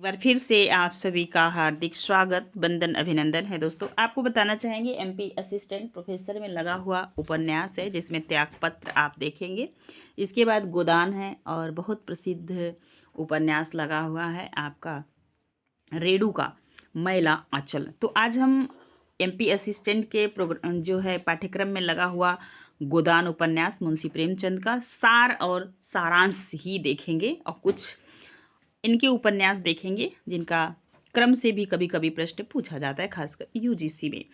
बार फिर से आप सभी का हार्दिक स्वागत वंदन अभिनंदन है। दोस्तों, आपको बताना चाहेंगे एमपी असिस्टेंट प्रोफेसर में लगा हुआ उपन्यास है जिसमें त्यागपत्र आप देखेंगे। इसके बाद गोदान है और बहुत प्रसिद्ध उपन्यास लगा हुआ है आपका रेडू का मैला आंचल। तो आज हम एमपी असिस्टेंट के प्रोग्राम जो है पाठ्यक्रम में लगा हुआ गोदान उपन्यास मुंशी प्रेमचंद का सार और सारांश ही देखेंगे और कुछ इनके उपन्यास देखेंगे जिनका क्रम से भी कभी कभी प्रश्न पूछा जाता है, खासकर यूजीसी में।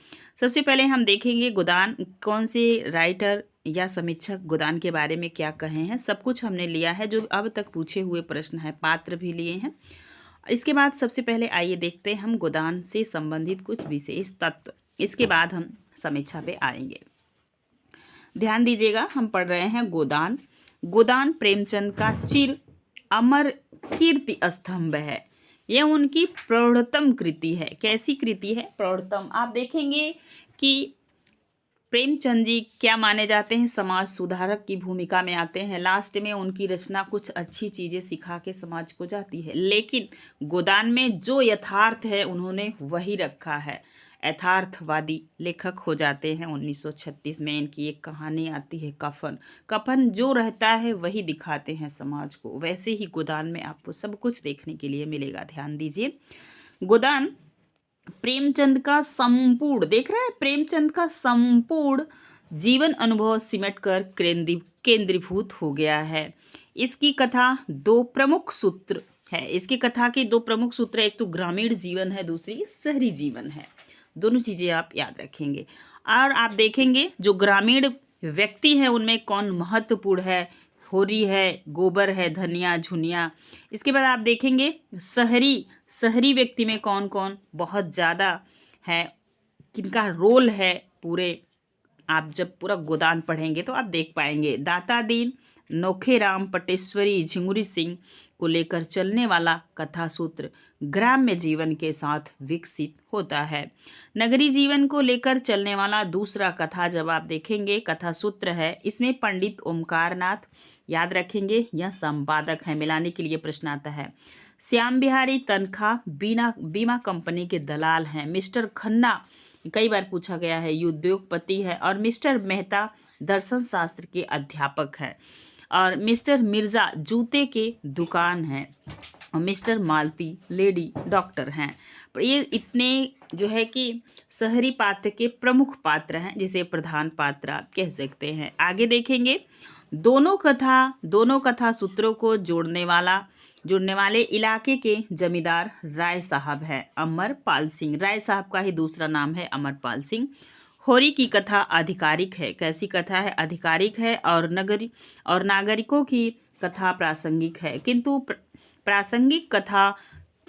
सबसे पहले हम देखेंगे गोदान, कौन से राइटर या समीक्षक गोदान के बारे में क्या कहे हैं। सब कुछ हमने लिया है, जो अब तक पूछे हुए प्रश्न हैं, पात्र भी लिए हैं। इसके बाद सबसे पहले आइए देखते हैं हम गोदान से संबंधित कुछ विशेष तत्व। इसके बाद हम समीक्षा पे आएंगे। ध्यान दीजिएगा, हम पढ़ रहे हैं गोदान। गोदान प्रेमचंद का चिर अमर कीर्ति स्तंभ है। यह उनकी प्रौढ़तम कृति है। कैसी कृति है? प्रौढ़तम। आप देखेंगे कि प्रेमचंद जी क्या माने जाते हैं? समाज सुधारक की भूमिका में आते हैं। लास्ट में उनकी रचना कुछ अच्छी चीज़ें सिखा के समाज को जाती है, लेकिन गोदान में जो यथार्थ है उन्होंने वही रखा है। यथार्थवादी लेखक हो जाते हैं। 1936 में इनकी एक कहानी आती है कफन। कफन जो रहता है वही दिखाते हैं समाज को। वैसे ही गोदान में आपको सब कुछ देखने के लिए मिलेगा। ध्यान दीजिए, गोदान प्रेमचंद का संपूर्ण, देख रहे हैं, प्रेमचंद का संपूर्ण जीवन अनुभव सिमट कर केंद्रीभूत हो गया है। इसकी कथा दो प्रमुख सूत्र है। इसकी कथा के दो प्रमुख सूत्र, एक तो ग्रामीण जीवन है, दूसरी शहरी जीवन है। दोनों चीज़ें आप याद रखेंगे। और आप देखेंगे जो ग्रामीण व्यक्ति है उनमें कौन महत्वपूर्ण है। होरी है, गोबर है, धनिया, झुनिया। इसके बाद आप देखेंगे शहरी व्यक्ति में कौन कौन बहुत ज़्यादा है, किनका रोल है पूरे। आप जब पूरा गोदान पढ़ेंगे तो आप देख पाएंगे। दाता दीन, नोखेराम, पटेश्वरी, झिंगुरी सिंह को लेकर चलने वाला कथा सूत्र ग्राम्य जीवन के साथ विकसित होता है। नगरी जीवन को लेकर चलने वाला दूसरा कथा जब आप देखेंगे कथा सूत्र है, इसमें पंडित ओमकारनाथ, याद रखेंगे यह संपादक है, मिलाने के लिए प्रश्न आता है। श्याम बिहारी तनखा बीमा कंपनी के दलाल हैं। मिस्टर खन्ना कई बार पूछा गया है, उद्योगपति है। और मिस्टर मेहता दर्शन शास्त्र के अध्यापक है। और मिस्टर मिर्जा जूते के दुकान है। और मिस्टर मालती लेडी डॉक्टर हैं। पर ये इतने जो है कि शहरी पात्र के प्रमुख पात्र हैं, जिसे प्रधान पात्र आप कह सकते हैं। आगे देखेंगे, दोनों कथा सूत्रों को जोड़ने वाले इलाके के जमींदार राय साहब है, अमरपाल सिंह। राय साहब का ही दूसरा नाम है अमरपाल सिंह। होरी की कथा आधिकारिक है। कैसी कथा है? आधिकारिक है। और नागरिकों की कथा प्रासंगिक है, किंतु प्रासंगिक कथा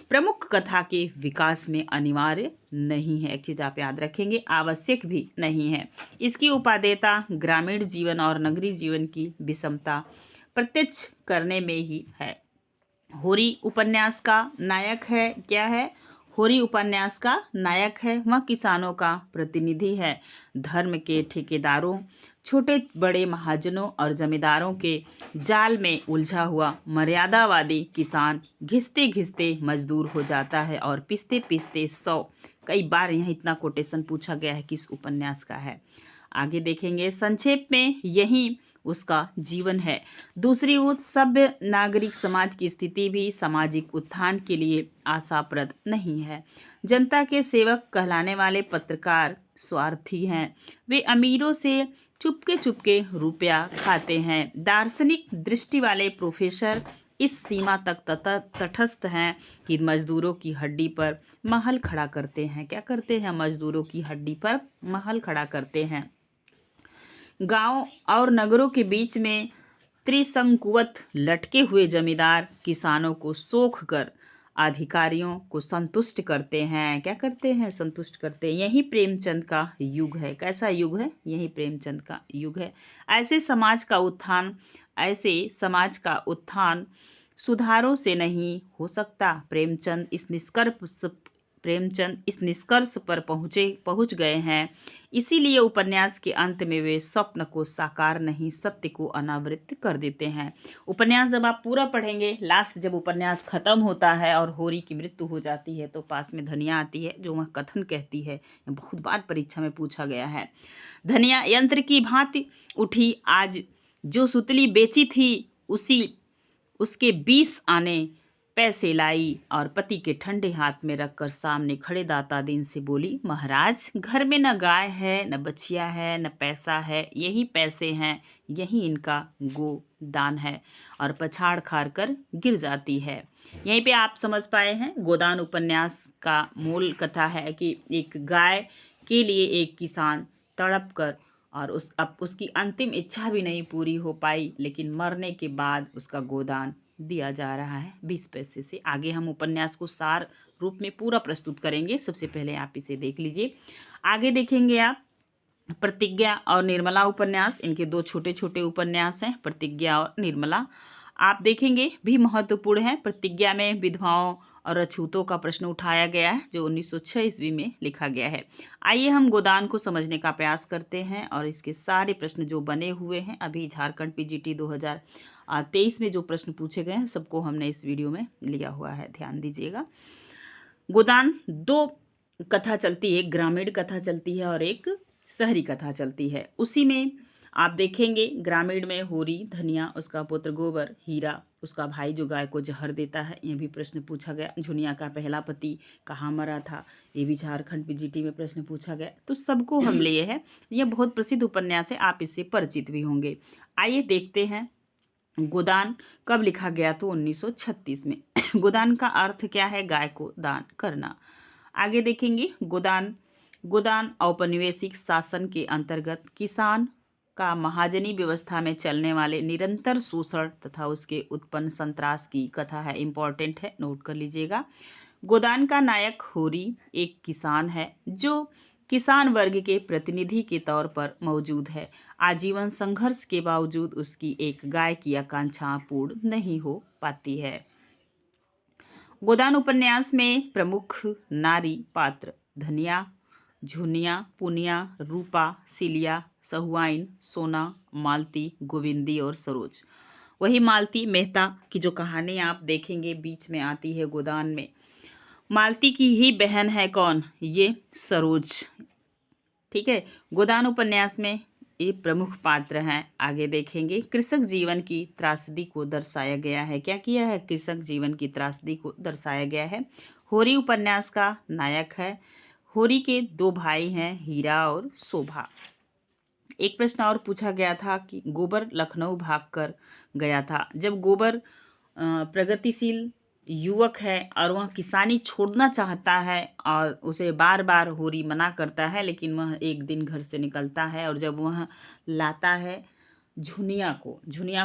प्रमुख कथा के विकास में अनिवार्य नहीं है। एक चीज़ आप याद रखेंगे, आवश्यक भी नहीं है। इसकी उपादेयता ग्रामीण जीवन और नगरीय जीवन की विषमता प्रत्यक्ष करने में ही है। होरी उपन्यास का नायक है। क्या है? होरी उपन्यास का नायक है। वह किसानों का प्रतिनिधि है। धर्म के ठेकेदारों, छोटे बड़े महाजनों और जमींदारों के जाल में उलझा हुआ मर्यादावादी किसान घिसते घिसते मजदूर हो जाता है और पिसते पिसते 100। कई बार यहाँ इतना कोटेशन पूछा गया है किस उपन्यास का है। आगे देखेंगे, संक्षेप में यही उसका जीवन है। दूसरी ओर सभ्य नागरिक समाज की स्थिति भी सामाजिक उत्थान के लिए आशाप्रद नहीं है। जनता के सेवक कहलाने वाले पत्रकार स्वार्थी हैं। वे अमीरों से चुपके रुपया खाते हैं। दार्शनिक दृष्टि वाले प्रोफेसर इस सीमा तक तटस्थ हैं कि मजदूरों की हड्डी पर महल खड़ा करते हैं। क्या करते हैं? मजदूरों की हड्डी पर महल खड़ा करते हैं। गांव और नगरों के बीच में त्रिशंकुवत लटके हुए जमींदार किसानों को सोख कर अधिकारियों को संतुष्ट करते हैं। क्या करते हैं? संतुष्ट करते हैं। यही प्रेमचंद का युग है। कैसा युग है? यही प्रेमचंद का युग है। ऐसे समाज का उत्थान सुधारों से नहीं हो सकता। प्रेमचंद इस निष्कर्ष प्रेमचंद इस निष्कर्ष पर पहुँच गए हैं। इसीलिए उपन्यास के अंत में वे स्वप्न को साकार नहीं, सत्य को अनावृत कर देते हैं। उपन्यास जब आप पूरा पढ़ेंगे, लास्ट जब उपन्यास खत्म होता है और होरी की मृत्यु हो जाती है, तो पास में धनिया आती है जो वह कथन कहती है, बहुत बार परीक्षा में पूछा गया है। धनिया यंत्र की भांति उठी, आज जो सुतली बेची थी उसके 20 आने पैसे लाई और पति के ठंडे हाथ में रखकर सामने खड़े दाता दिन से बोली, महाराज घर में न गाय है, न बछिया है, न पैसा है, यही पैसे हैं, यही इनका गोदान है, और पछाड़ खार कर गिर जाती है। यहीं पे आप समझ पाए हैं गोदान उपन्यास का मूल कथा है कि एक गाय के लिए एक किसान तड़प कर और उसकी अंतिम इच्छा भी नहीं पूरी हो पाई, लेकिन मरने के बाद उसका गोदान दिया जा रहा है 20 पैसे से। आगे हम उपन्यास को सार रूप में पूरा प्रस्तुत करेंगे, सबसे पहले आप इसे देख लीजिए। आगे देखेंगे आप प्रतिज्ञा और निर्मला उपन्यास, इनके 2 छोटे छोटे उपन्यास हैं, प्रतिज्ञा और निर्मला। आप देखेंगे भी महत्वपूर्ण है। प्रतिज्ञा में विधवाओं और अछूतों का प्रश्न उठाया गया है जो 1906 ईस्वी में लिखा गया है। आइए हम गोदान को समझने का प्रयास करते हैं और इसके सारे प्रश्न जो बने हुए हैं, अभी झारखंड पीजीटी 2023 में जो प्रश्न पूछे गए हैं, सबको हमने इस वीडियो में लिया हुआ है, ध्यान दीजिएगा। गोदान 2 कथा चलती है, एक ग्रामीण कथा चलती है और एक शहरी कथा चलती है। उसी में आप देखेंगे ग्रामीण में होरी, धनिया, उसका पुत्र गोबर, हीरा, उसका भाई जो गाय को जहर देता है, ये भी प्रश्न पूछा गया। झुनिया का पहला पति कहाँ मरा था, ये भी झारखंड पीजीटी में प्रश्न पूछा गया। तो सबको हम लिए हैं, यह बहुत प्रसिद्ध उपन्यास है, आप इससे परिचित भी होंगे। आइए देखते हैं गोदान कब लिखा गया, तो 1936 में। गोदान का अर्थ क्या है, गाय को दान करना। आगे देखेंगे गोदान औपनिवेशिक शासन के अंतर्गत किसान का महाजनी व्यवस्था में चलने वाले निरंतर शोषण तथा उसके उत्पन्न संत्रास की कथा है। इम्पॉर्टेंट है, नोट कर लीजिएगा। गोदान का नायक होरी एक किसान है जो किसान वर्ग के प्रतिनिधि के तौर पर मौजूद है। आजीवन संघर्ष के बावजूद उसकी एक गाय की आकांक्षा पूर्ण नहीं हो पाती है। गोदान उपन्यास में प्रमुख नारी पात्र धनिया, झुनिया, पुनिया, रूपा, सिलिया, सहुआइन, सोना, मालती, गोविंदी और सरोज। वही मालती मेहता की जो कहानी आप देखेंगे बीच में आती है गोदान में, मालती की ही बहन है कौन, ये सरोज। ठीक है, गोदान उपन्यास में ये प्रमुख पात्र हैं। आगे देखेंगे कृषक जीवन की त्रासदी को दर्शाया गया है। क्या किया है, कृषक जीवन की त्रासदी को दर्शाया गया है। होरी उपन्यास का नायक है। होरी के 2 भाई हैं, हीरा और शोभा। एक प्रश्न और पूछा गया था कि गोबर लखनऊ भागकर गया था। जब गोबर प्रगतिशील युवक है और वह किसानी छोड़ना चाहता है और उसे बार बार होरी मना करता है, लेकिन वह एक दिन घर से निकलता है और जब वह लाता है झुनिया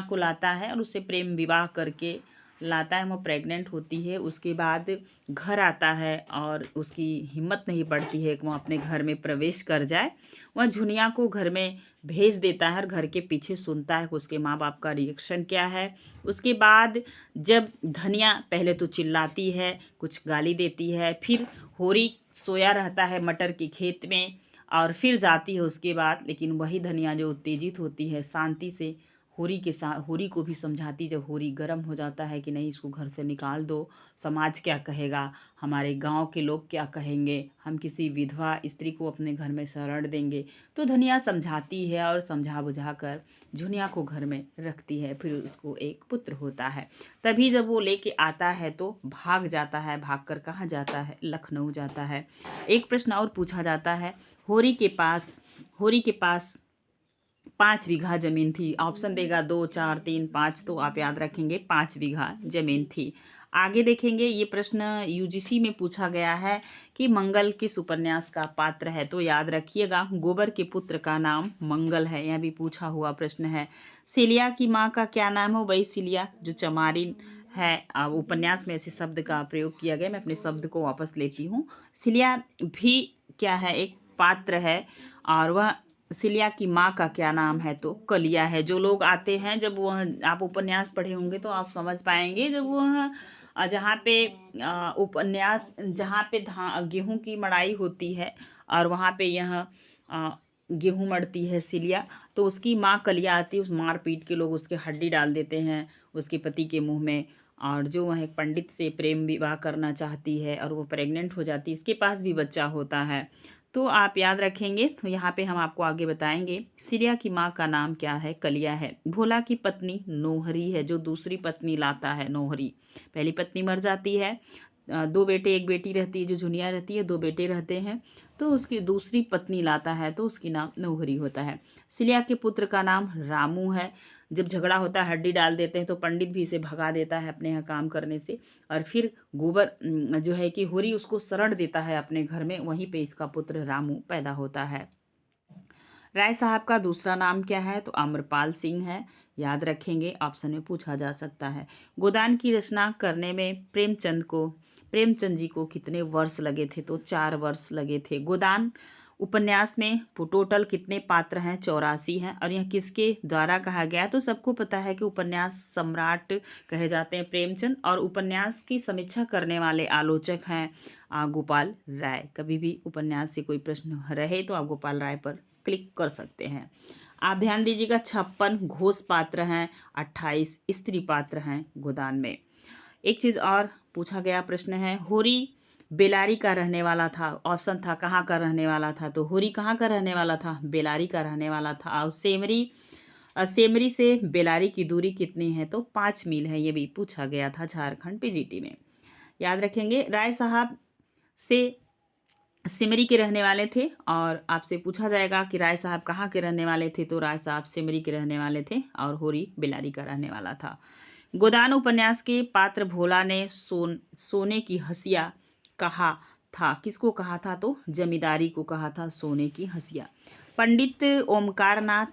को लाता है और उससे प्रेम विवाह करके लाता है, वह प्रेग्नेंट होती है। उसके बाद घर आता है और उसकी हिम्मत नहीं बढ़ती है कि वह अपने घर में प्रवेश कर जाए। वह झुनिया को घर में भेज देता है और घर के पीछे सुनता है कि उसके माँ बाप का रिएक्शन क्या है। उसके बाद जब धनिया पहले तो चिल्लाती है, कुछ गाली देती है, फिर होरी सोया रहता है मटर के खेत में और फिर जाती है उसके बाद, लेकिन वही धनिया जो उत्तेजित होती है शांति से होरी को भी समझाती, जब होरी गर्म हो जाता है कि नहीं इसको घर से निकाल दो, समाज क्या कहेगा, हमारे गांव के लोग क्या कहेंगे, हम किसी विधवा स्त्री को अपने घर में शरण देंगे। तो धनिया समझाती है और समझा बुझा कर झुनिया को घर में रखती है। फिर उसको एक पुत्र होता है। तभी जब वो लेके आता है तो भाग जाता है। भाग कर कहाँ जाता है, लखनऊ जाता है। एक प्रश्न और पूछा जाता है, होरी के पास 5 बीघा जमीन थी। ऑप्शन देगा 2, 4, 3, 5, तो आप याद रखेंगे 5 बीघा जमीन थी। आगे देखेंगे ये प्रश्न यूजीसी में पूछा गया है कि मंगल किस उपन्यास का पात्र है, तो याद रखिएगा गोबर के पुत्र का नाम मंगल है, यह भी पूछा हुआ प्रश्न है। सिलिया की माँ का क्या नाम है, वही सिलिया जो चमारिन है। अब उपन्यास में ऐसे शब्द का प्रयोग किया गया, मैं अपने शब्द को वापस लेती हूँ। सिलिया भी क्या है, एक पात्र है और वह सिलिया की माँ का क्या नाम है, तो कलिया है। जो लोग आते हैं, जब वह आप उपन्यास पढ़े होंगे तो आप समझ पाएंगे, जब वह जहाँ पे उपन्यास जहाँ पे गेहूं की मड़ाई होती है और वहाँ पे यह गेहूं मड़ती है सिलिया, तो उसकी माँ कलिया आती है, उस मार पीट के लोग उसके हड्डी डाल देते हैं उसके पति के मुंह में। और जो वह एक पंडित से प्रेम विवाह करना चाहती है और वो प्रेग्नेंट हो जाती है, इसके पास भी बच्चा होता है। तो आप याद रखेंगे। तो यहाँ पे हम आपको आगे बताएंगे सिलिया की माँ का नाम क्या है, कलिया है। भोला की पत्नी नोहरी है, जो दूसरी पत्नी लाता है नोहरी। पहली पत्नी मर जाती है, दो बेटे एक बेटी रहती है, जो झुनिया रहती है, दो बेटे रहते हैं। तो उसकी दूसरी पत्नी लाता है तो उसकी नाम नौहरी होता है। सिलिया के पुत्र का नाम रामू है। जब झगड़ा होता है हड्डी डाल देते हैं तो पंडित भी इसे भगा देता है अपने यहाँ काम करने से, और फिर गोबर जो है कि होरी उसको शरण देता है अपने घर में, वहीं पे इसका पुत्र रामू पैदा होता है। राय साहब का दूसरा नाम क्या है, तो अमरपाल सिंह है। याद रखेंगे, ऑप्शन में पूछा जा सकता है। गोदान की रचना करने में प्रेमचंद जी को कितने वर्ष लगे थे, तो 4 वर्ष लगे थे। गोदान उपन्यास में टोटल कितने पात्र हैं, 84 हैं। और यह किसके द्वारा कहा गया है, तो सबको पता है कि उपन्यास सम्राट कहे जाते हैं प्रेमचंद, और उपन्यास की समीक्षा करने वाले आलोचक हैं गोपाल राय। कभी भी उपन्यास से कोई प्रश्न रहे तो आप गोपाल राय पर क्लिक कर सकते हैं। आप ध्यान दीजिएगा, 56 घोष पात्र हैं, 28 स्त्री पात्र हैं गोदान में। एक चीज़ और पूछा गया प्रश्न है, होरी बेलारी का रहने वाला था। ऑप्शन था कहाँ का रहने वाला था, तो होरी कहाँ का रहने वाला था, बेलारी का रहने वाला था। और सेमरी से बेलारी की दूरी कितनी है, तो 5 मील है। ये भी पूछा गया था झारखंड पीजीटी में। याद रखेंगे, राय साहब से सिमरी के रहने वाले थे, और आपसे पूछा जाएगा कि राय साहब कहाँ के रहने वाले थे, तो राय साहब सिमरी के रहने वाले थे और होरी बेलारी का रहने वाला था। गोदान उपन्यास के पात्र भोला ने सोने की हंसिया कहा था। किसको कहा था, तो जमींदारी को कहा था सोने की हंसिया। पंडित ओमकारनाथ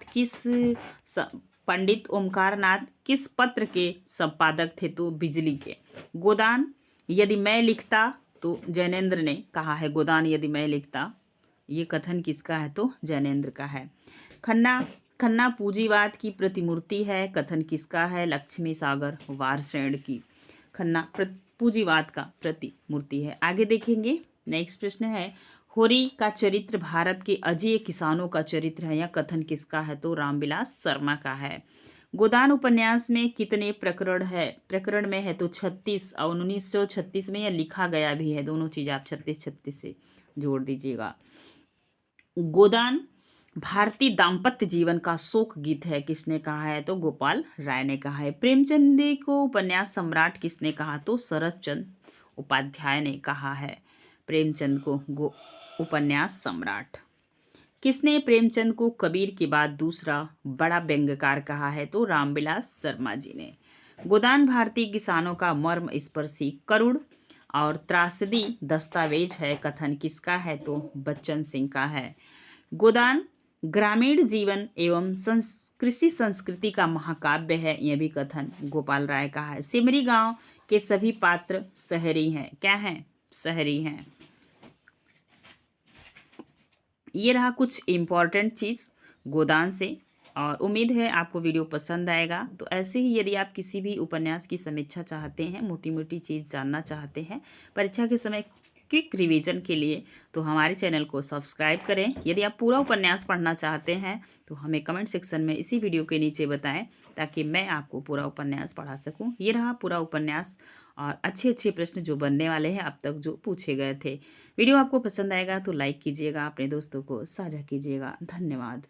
किस पत्र के संपादक थे, तो बिजली के। गोदान यदि मैं लिखता, तो जैनेन्द्र ने कहा है गोदान यदि मैं लिखता। ये कथन किसका है, तो जैनेन्द्र का है। खन्ना पूंजीवाद की प्रतिमूर्ति है, कथन किसका है, लक्ष्मी सागर वारसेण की। खन्ना पूंजीवाद का प्रतिमूर्ति है। आगे देखेंगे, नेक्स्ट प्रश्न है, होरी का चरित्र भारत के अजेय किसानों का चरित्र है, या कथन किसका है, तो रामविलास शर्मा का है। गोदान उपन्यास में कितने प्रकरण में है, तो 36, और 1936 में यह लिखा गया भी है। दोनों चीज आप 36 से जोड़ दीजिएगा। गोदान भारतीय दाम्पत्य जीवन का शोक गीत है, किसने कहा है, तो गोपाल राय ने कहा है। प्रेमचंद को उपन्यास सम्राट किसने कहा, तो शरद चंद्र उपाध्याय ने कहा है प्रेमचंद को उपन्यास सम्राट। किसने प्रेमचंद को कबीर के बाद दूसरा बड़ा व्यंग्यकार कहा है, तो रामविलास शर्मा जी ने। गोदान भारतीय किसानों का मर्म स्पर्शी करुण और त्रासदी दस्तावेज है, कथन किसका है, तो बच्चन सिंह का है। गोदान ग्रामीण जीवन एवं कृषि संस्कृति का महाकाव्य है, यह भी कथन गोपाल राय का है। सिमरी गांव के सभी पात्र शहरी हैं, क्या हैं, शहरी हैं। ये रहा कुछ इम्पॉर्टेंट चीज़ गोदान से, और उम्मीद है आपको वीडियो पसंद आएगा। तो ऐसे ही यदि आप किसी भी उपन्यास की समीक्षा चाहते हैं, मोटी मोटी चीज़ जानना चाहते हैं परीक्षा के समय क्विक रिवीजन के लिए, तो हमारे चैनल को सब्सक्राइब करें। यदि आप पूरा उपन्यास पढ़ना चाहते हैं तो हमें कमेंट सेक्शन में इसी वीडियो के नीचे बताएं, ताकि मैं आपको पूरा उपन्यास पढ़ा सकूं। ये रहा पूरा उपन्यास, और अच्छे अच्छे प्रश्न जो बनने वाले हैं अब तक जो पूछे गए थे। वीडियो आपको पसंद आएगा तो लाइक कीजिएगा, अपने दोस्तों को साझा कीजिएगा। धन्यवाद।